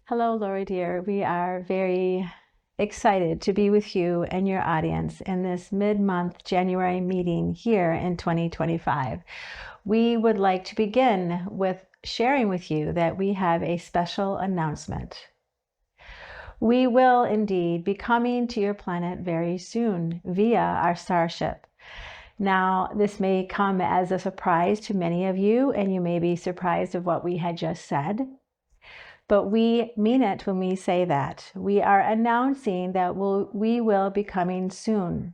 Hello, Lori dear. We are very excited to be with you and your audience in this mid-month January meeting here in 2025. We would like to begin with sharing with you that we have a special announcement. We will indeed be coming to your planet very soon via our starship. Now, this may come as a surprise to many of you, and you may be surprised of what we had just said. But we mean it when we say that. We are announcing that we will be coming soon.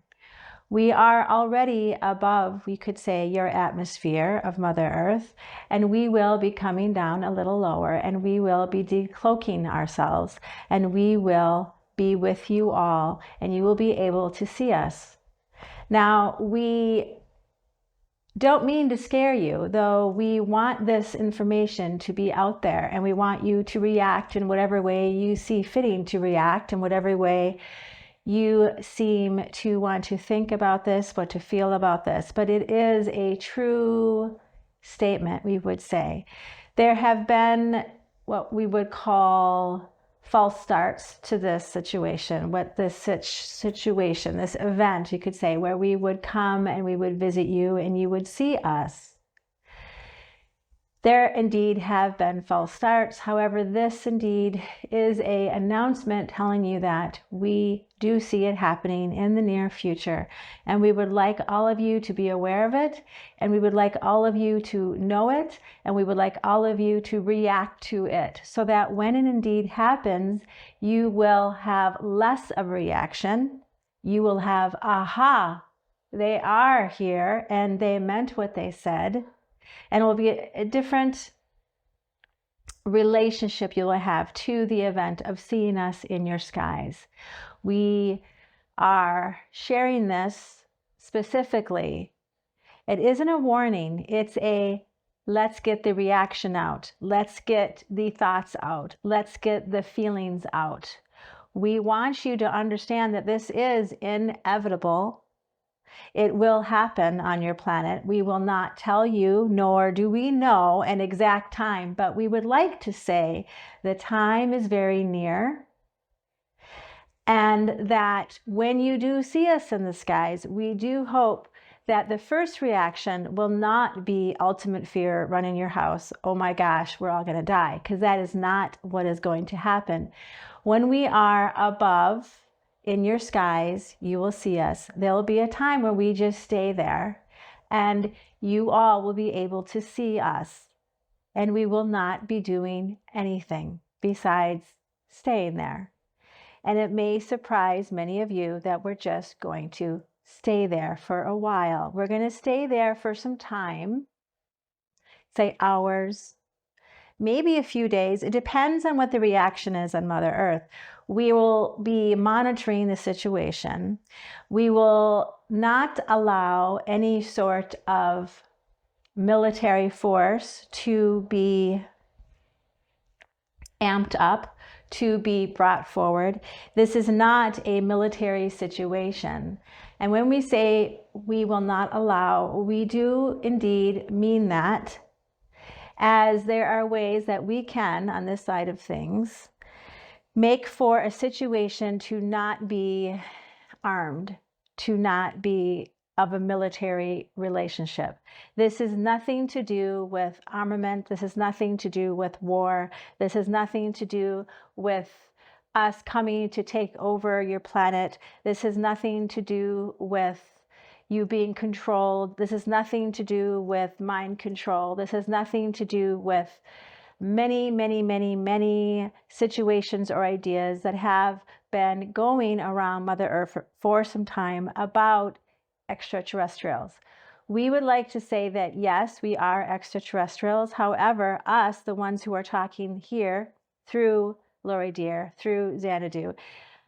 We are already above, we could say, your atmosphere of Mother Earth, and we will be coming down a little lower, and we will be decloaking ourselves, and we will be with you all, and you will be able to see us. Now, we don't mean to scare you, though we want this information to be out there, and we want you to react in whatever way you see fitting to react, in whatever way you seem to want to think about this, what to feel about this. But it is a true statement, we would say. There have been what we would call false starts to this situation, this event, you could say, where we would come and we would visit you and you would see us. There indeed have been false starts. However, this indeed is an announcement telling you that we do see it happening in the near future. And we would like all of you to be aware of it. And we would like all of you to know it. And we would like all of you to react to it, so that when it indeed happens, you will have less of a reaction. You will have, aha, they are here and they meant what they said. And it will be a different relationship you will have to the event of seeing us in your skies. We are sharing this specifically. It isn't a warning. It's a let's get the reaction out. Let's get the thoughts out. Let's get the feelings out. We want you to understand that this is inevitable. It will happen on your planet. We will not tell you, nor do we know an exact time, but we would like to say the time is very near, and that when you do see us in the skies, we do hope that the first reaction will not be ultimate fear, run in your house, oh my gosh, we're all going to die, because that is not what is going to happen. When we are above in your skies, you will see us. There will be a time where we just stay there, and you all will be able to see us, and we will not be doing anything besides staying there. And it may surprise many of you that we're just going to stay there for a while. We're going to stay there for some time, say hours, maybe a few days. It depends on what the reaction is on Mother Earth. We will be monitoring the situation. We will not allow any sort of military force to be amped up, to be brought forward. This is not a military situation. And when we say we will not allow, we do indeed mean that, as there are ways that we can, on this side of things, make for a situation to not be armed, to not be of a military relationship. This has nothing to do with armament. This has nothing to do with war. This has nothing to do with us coming to take over your planet. This has nothing to do with you being controlled. This has nothing to do with mind control. This has nothing to do with many situations or ideas that have been going around Mother Earth for some time about extraterrestrials. We would like to say that yes, we are extraterrestrials. However, us, the ones who are talking here through Lori dear, through Xanadu,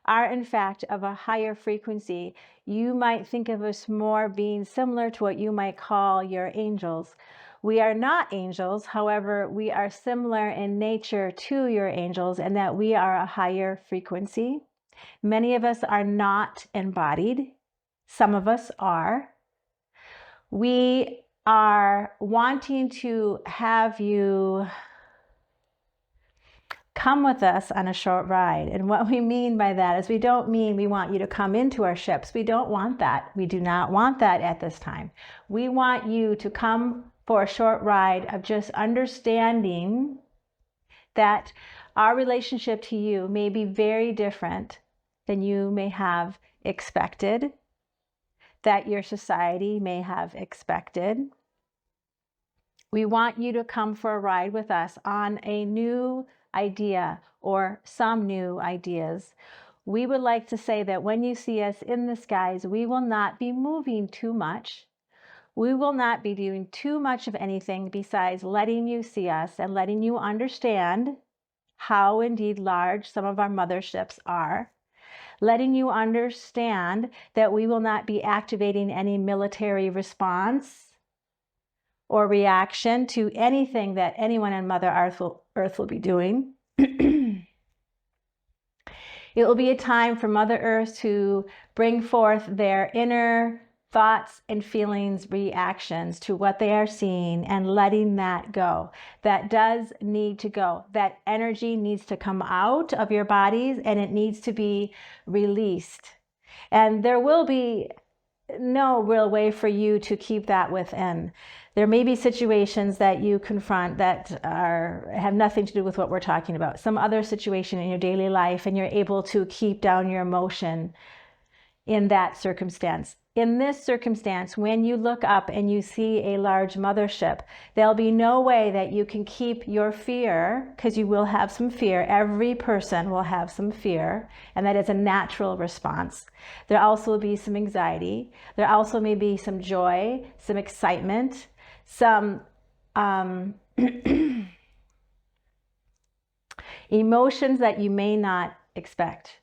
are in fact of a higher frequency. You might think of us more being similar to what you might call your angels. We are not angels. However, we are similar in nature to your angels, in that we are a higher frequency. Many of us are not embodied. Some of us are. We are wanting to have you come with us on a short ride. And what we mean by that is we don't mean we want you to come into our ships. We don't want that. We do not want that at this time. We want you to come for a short ride of just understanding that our relationship to you may be very different than you may have expected, that your society may have expected. We want you to come for a ride with us on a new idea or some new ideas. We would like to say that when you see us in the skies, we will not be moving too much. We will not be doing too much of anything besides letting you see us and letting you understand how indeed large some of our motherships are. Letting you understand that we will not be activating any military response or reaction to anything that anyone on Mother Earth will be doing. It will be a time for Mother Earth to bring forth their inner thoughts and feelings, reactions to what they are seeing, and letting that go. That does need to go. That energy needs to come out of your bodies and it needs to be released. And there will be no real way for you to keep that within. There may be situations that you confront that have nothing to do with what we're talking about. Some other situation in your daily life, and you're able to keep down your emotion in that circumstance. In this circumstance, when you look up and you see a large mothership, there'll be no way that you can keep your fear, because you will have some fear. Every person will have some fear, and that is a natural response. There also will be some anxiety. There also may be some joy, some excitement, some emotions that you may not expect.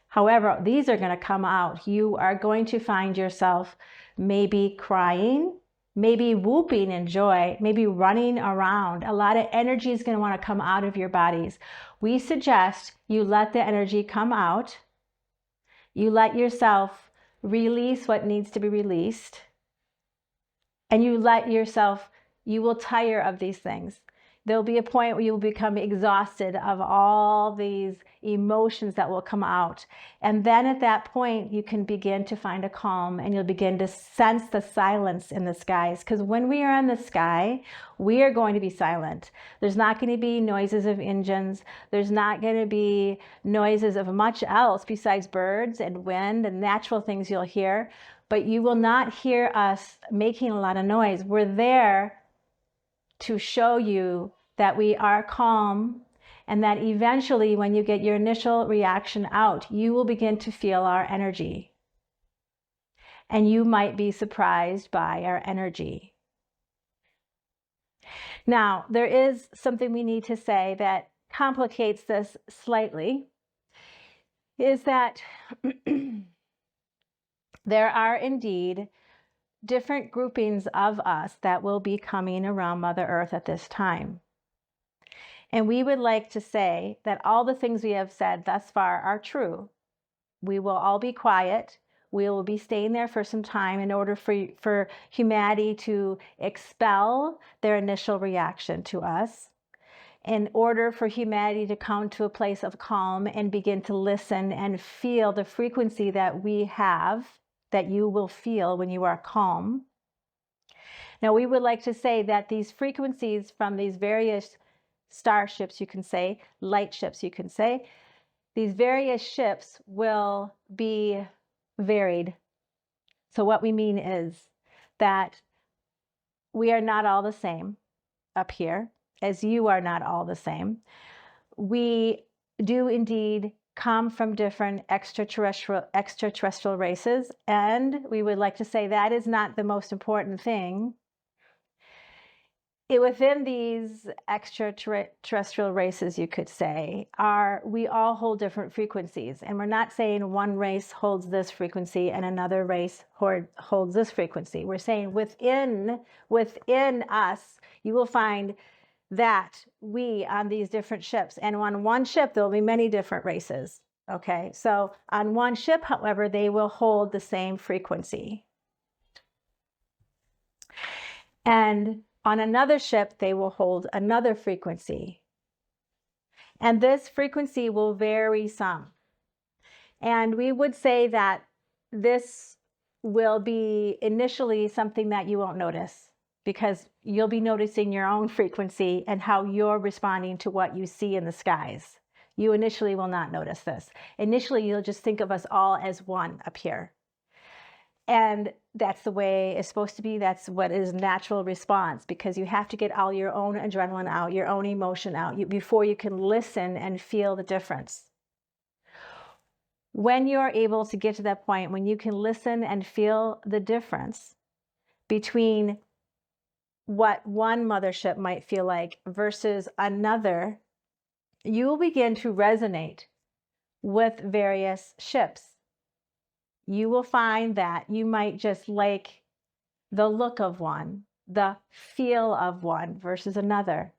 However, these are going to come out. You are going to find yourself maybe crying, maybe whooping in joy, maybe running around. A lot of energy is going to want to come out of your bodies. We suggest you let the energy come out. You let yourself release what needs to be released. And you let yourself, you will tire of these things. There'll be a point where you will become exhausted of all these emotions that will come out. And then at that point, you can begin to find a calm, and you'll begin to sense the silence in the skies. Because when we are in the sky, we are going to be silent. There's not going to be noises of engines. There's not going to be noises of much else besides birds and wind and natural things you'll hear. But you will not hear us making a lot of noise. We're there to show you that we are calm, and that eventually when you get your initial reaction out, you will begin to feel our energy. And you might be surprised by our energy. Now, there is something we need to say that complicates this slightly, is that there are indeed different groupings of us that will be coming around Mother Earth at this time. And we would like to say that all the things we have said thus far are true. We will all be quiet. We will be staying there for some time in order for humanity to expel their initial reaction to us, in order for humanity to come to a place of calm and begin to listen and feel the frequency that we have, that you will feel when you are calm. Now, we would like to say that these frequencies from these various starships, you can say, light ships, you can say, these various ships will be varied. So what we mean is that we are not all the same up here, as you are not all the same. We do indeed come from different extraterrestrial races, and we would like to say that is not the most important thing. Within these extraterrestrial races, you could say, we all hold different frequencies, and we're not saying one race holds this frequency and another race holds this frequency. We're saying within us, you will find that we on these different ships, and on one ship there will be many different races. Okay, so on one ship, however, they will hold the same frequency, and on another ship they will hold another frequency. And this frequency will vary some. And we would say that this will be initially something that you won't notice, because you'll be noticing your own frequency and how you're responding to what you see in the skies. You initially will not notice this. Initially, you'll just think of us all as one up here. And that's the way it's supposed to be. That's what is natural response, because you have to get all your own adrenaline out, your own emotion out, before you can listen and feel the difference. When you're able to get to that point, when you can listen and feel the difference between what one mothership might feel like versus another, you will begin to resonate with various ships. You will find that you might just like the look of one, the feel of one versus another.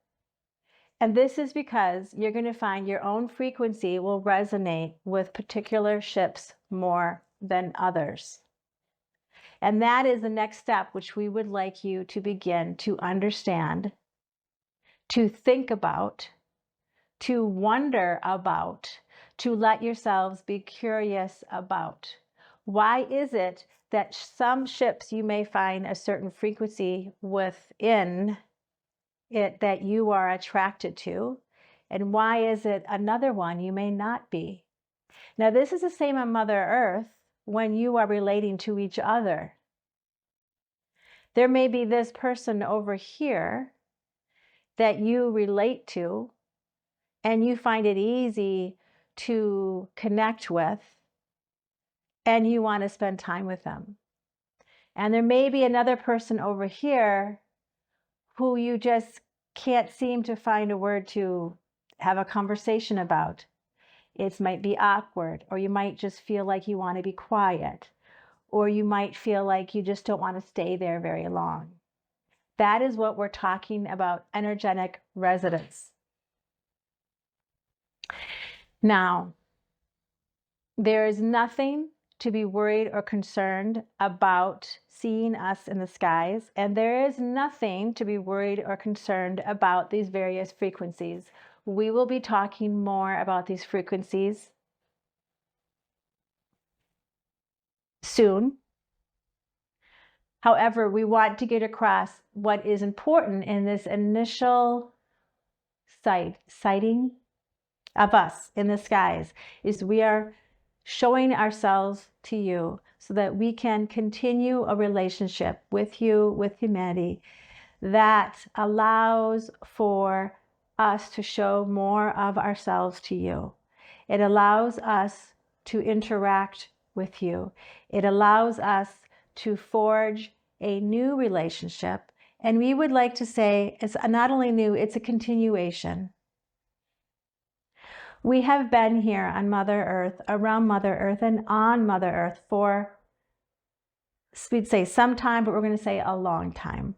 And this is because you're going to find your own frequency will resonate with particular ships more than others. And that is the next step, which we would like you to begin to understand, to think about, to wonder about, to let yourselves be curious about. Why is it that some ships you may find a certain frequency within it that you are attracted to, and why is it another one you may not be? Now, this is the same on Mother Earth when you are relating to each other. There may be this person over here that you relate to and you find it easy to connect with, and you want to spend time with them. And there may be another person over here who you just can't seem to find a word to have a conversation about. It might be awkward, or you might just feel like you want to be quiet, or you might feel like you just don't want to stay there very long. That is what we're talking about, energetic resonance. Now, there is nothing to be worried or concerned about seeing us in the skies, and there is nothing to be worried or concerned about these various frequencies. We will be talking more about these frequencies soon. However, we want to get across what is important in this initial sighting of us in the skies is we are showing ourselves to you so that we can continue a relationship with you, with humanity, that allows for us to show more of ourselves to you. It allows us to interact with you. It allows us to forge a new relationship. And we would like to say it's not only new, it's a continuation. We have been here on Mother Earth, around Mother Earth, and on Mother Earth for, we'd say some time, but we're going to say a long time.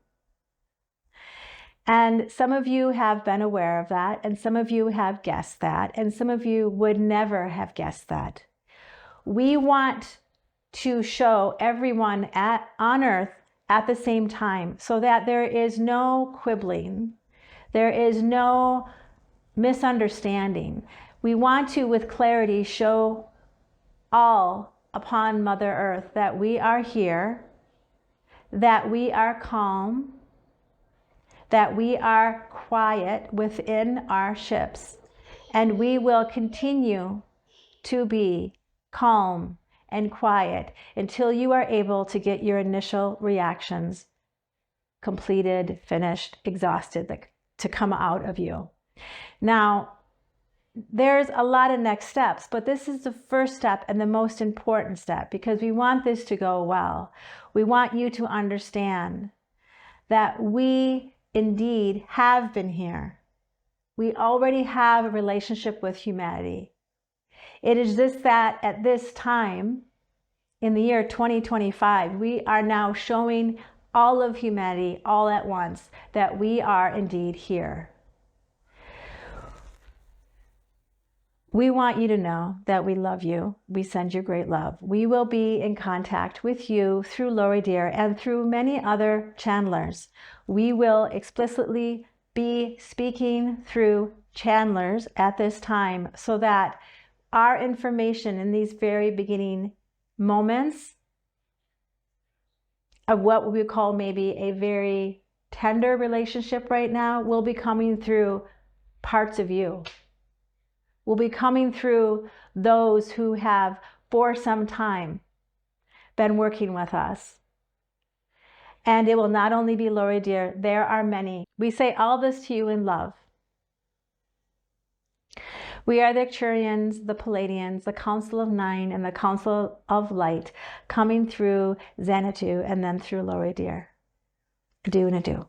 And some of you have been aware of that, and some of you have guessed that, and some of you would never have guessed that. We want to show everyone on Earth at the same time so that there is no quibbling, there is no misunderstanding. We want to, with clarity, show all upon Mother Earth that we are here, that we are calm, that we are quiet within our ships, and we will continue to be calm and quiet until you are able to get your initial reactions completed, finished, exhausted, to come out of you. Now, there's a lot of next steps, but this is the first step and the most important step, because we want this to go well. We want you to understand that we indeed have been here. We already have a relationship with humanity. It is just that at this time, in the year 2025, we are now showing all of humanity all at once that we are indeed here. We want you to know that we love you. We send you great love. We will be in contact with you through Lori Deer and through many other channelers. We will explicitly be speaking through channelers at this time so that our information in these very beginning moments of what we call maybe a very tender relationship right now will be coming through parts of you. Will be coming through those who have for some time been working with us. And it will not only be Lori dear, there are many. We say all this to you in love. We are the Arcturians, the Palladians, the Council of Nine, and the Council of Light coming through Xanadu and then through Lori dear. Adieu and adieu.